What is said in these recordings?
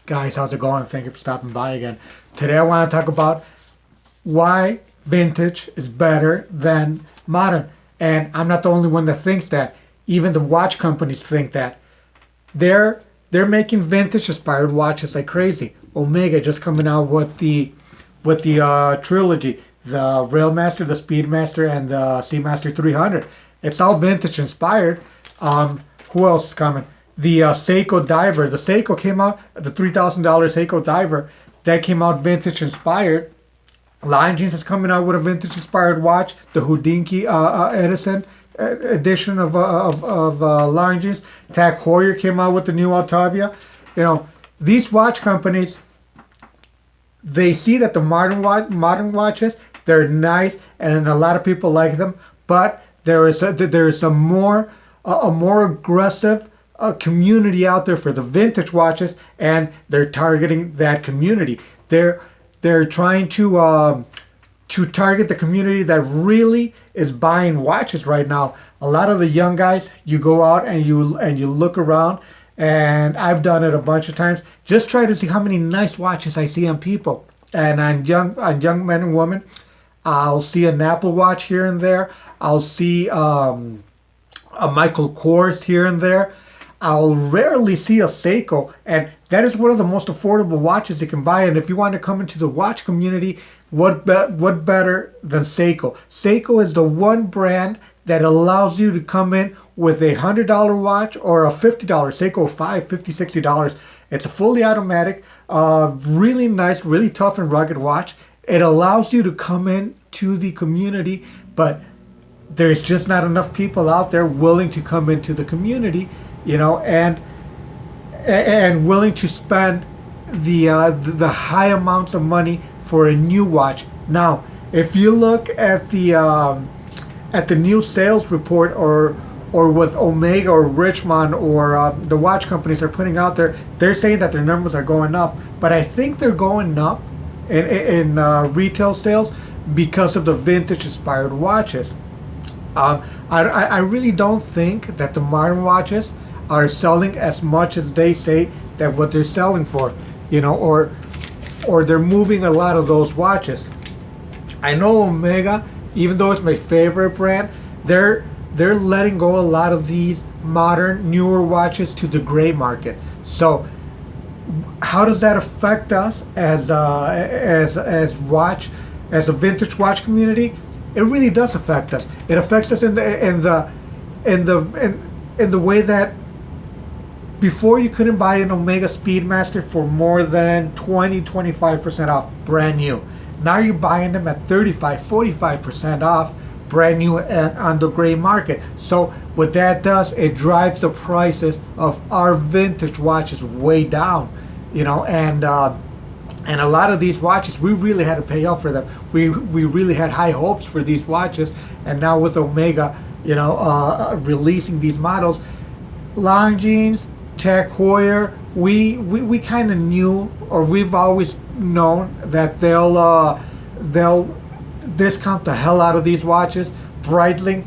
Guys, how's it going? Thank you for stopping by again. Today I want to talk about why vintage is better than modern. And I'm not the only one that thinks that. Even the watch companies think that. They're making vintage inspired watches like crazy. Omega just coming out with the trilogy, the Railmaster, the Speedmaster, and the Seamaster 300. It's all vintage inspired. Who else is coming? The Seiko Diver. The Seiko came out, the $3,000 Seiko Diver, that came out vintage inspired. Lion Jeans is coming out with a vintage inspired watch, the Hodinkee Edison edition of Lion Jeans. Tag Heuer came out with the new Altavia. You know, these watch companies, they see that the modern watches, they're nice and a lot of people like them, but there's a more aggressive community out there for the vintage watches, and they're targeting that community. They're trying to target the community that really is buying watches right now. A lot of the young guys, you go out and you look around, and I've done it a bunch of times. Just try to see how many nice watches I see on people, and on young men and women. I'll see an Apple Watch here and there. I'll see a Michael Kors here and there. I'll rarely see a Seiko, and that is one of the most affordable watches you can buy. And if you want to come into the watch community, what better than Seiko? Seiko is the one brand that allows you to come in with a $100 watch or a $50 Seiko 5, $50, $60. It's a fully automatic, really nice, really tough and rugged watch. It allows you to come in to the community, but there's just not enough people out there willing to come into the community, you know, and willing to spend the high amounts of money for a new watch. Now, if you look at the new sales report, or with Omega or Richemont or the watch companies are putting out there, they're saying that their numbers are going up, but I think they're going up in retail sales because of the vintage inspired watches. I really don't think that the modern watches are selling as much as they say that what they're selling for, you know, or they're moving a lot of those watches. I know Omega, even though it's my favorite brand, they're letting go a lot of these modern, newer watches to the gray market. So how does that affect us as a vintage watch community? It really does affect us. It affects us in the way that before you couldn't buy an Omega Speedmaster for more than 20-25% off brand new. Now you're buying them at 35-45% off brand new and on the gray market. So what that does, it drives the prices of our vintage watches way down, you know, and a lot of these watches, we really had to pay up for them. We really had high hopes for these watches, and now with Omega, you know, releasing these models, Lion Jeans, Tag Heuer, we kind of knew, or we've always known that they'll discount the hell out of these watches. Breitling,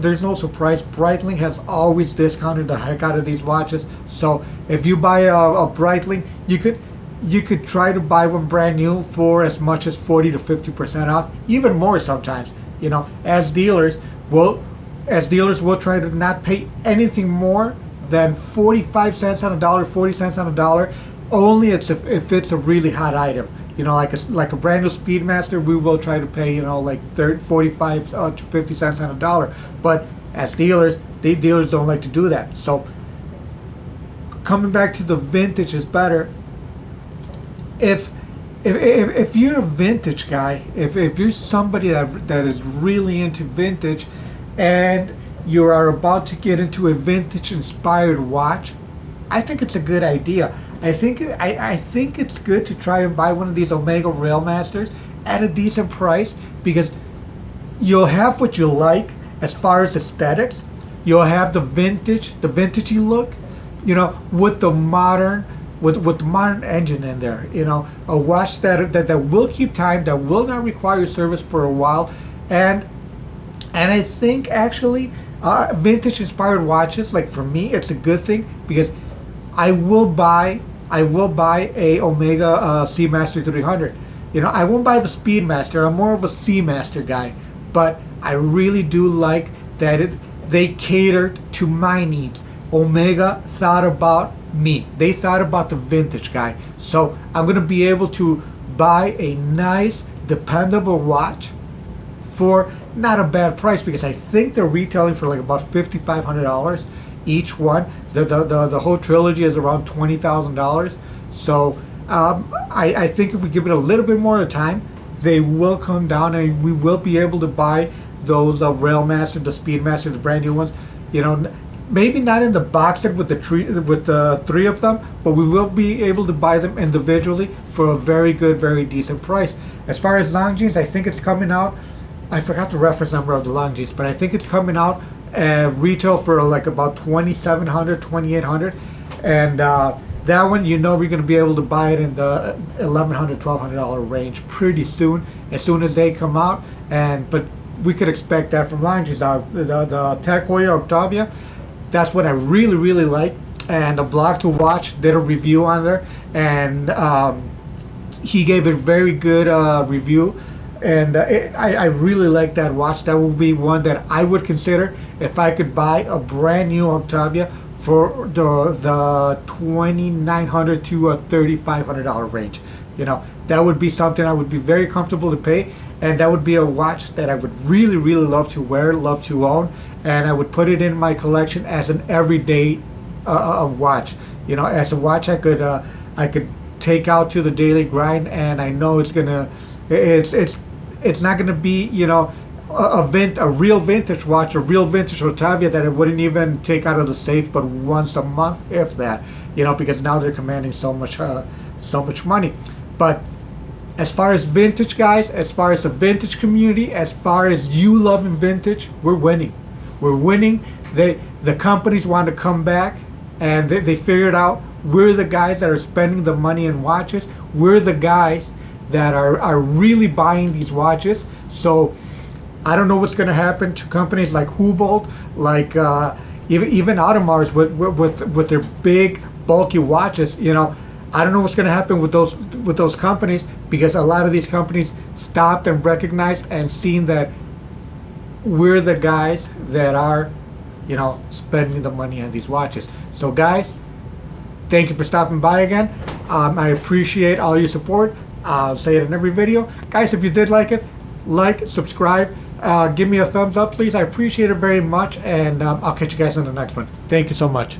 there's no surprise. Breitling has always discounted the heck out of these watches. So if you buy a Breitling, you could try to buy one brand new for as much as 40-50% off, even more sometimes. You know, as dealers, we'll try to not pay anything more than 45 cents on a dollar, 40 cents on a dollar, only if it's a really hot item. You know, like a brand new Speedmaster, we will try to pay, you know, like 45 to 50 cents on a dollar. But as dealers, dealers don't like to do that. So coming back to the vintage is better. If you're a vintage guy, if you're somebody that is really into vintage, and you are about to get into a vintage inspired watch, I think it's a good idea. I think it's good to try and buy one of these Omega Railmasters at a decent price, because you'll have what you like as far as aesthetics. You'll have the vintagey look, you know, with the modern engine in there. You know, a watch that will keep time, that will not require service for a while, and I think actually vintage inspired watches, like for me, it's a good thing, because I will buy I will buy a Omega Seamaster 300. You know, I won't buy the Speedmaster. I'm more of a Seamaster guy, but I really do like that they catered to my needs. Omega thought about me. They thought about the vintage guy. So I'm gonna be able to buy a nice, dependable watch for not a bad price, because I think they're retailing for like about $5,500 each one. The whole trilogy is around $20,000. So I think if we give it a little bit more of time, they will come down and we will be able to buy those Railmaster, the Speedmaster, the brand new ones. You know, maybe not in the box set with the three of them, but we will be able to buy them individually for a very good, very decent price. As far as Longines, I think it's coming out. I forgot the reference number of the Longines, but I think it's coming out retail for like about $2,700, $2,800, and that one, you know, we're going to be able to buy it in the $1,100, $1,200 range pretty soon, as soon as they come out. But we could expect that from Longines. The Tag Heuer Octavia, that's what I really, really like. And the Blog to Watch did a review on there, and he gave a very good review. And I really like that watch. That will be one that I would consider if I could buy a brand new Octavia for the $2,900 to $3,500 range. You know, that would be something I would be very comfortable to pay, and that would be a watch that I would really, really love to wear, love to own, and I would put it in my collection as an everyday watch. You know, as a watch I could take out to the daily grind, and I know it's not gonna be, you know, a real vintage watch, a real vintage Octavia that I wouldn't even take out of the safe but once a month, if that. You know, because now they're commanding so much money. But as far as vintage guys, as far as the vintage community, as far as you loving vintage, we're winning. We're winning. The companies want to come back, and they figured out we're the guys that are spending the money in watches. We're the guys that are really buying these watches. So I don't know what's going to happen to companies like Hublot, like even Audemars with their big bulky watches. You know, I don't know what's going to happen with those companies, because a lot of these companies stopped and recognized and seen that we're the guys that are, you know, spending the money on these watches. So guys, thank you for stopping by again. I appreciate all your support. I'll say it in every video. Guys, if you did like it, like, subscribe, give me a thumbs up, please. I appreciate it very much, and I'll catch you guys in the next one. Thank you so much.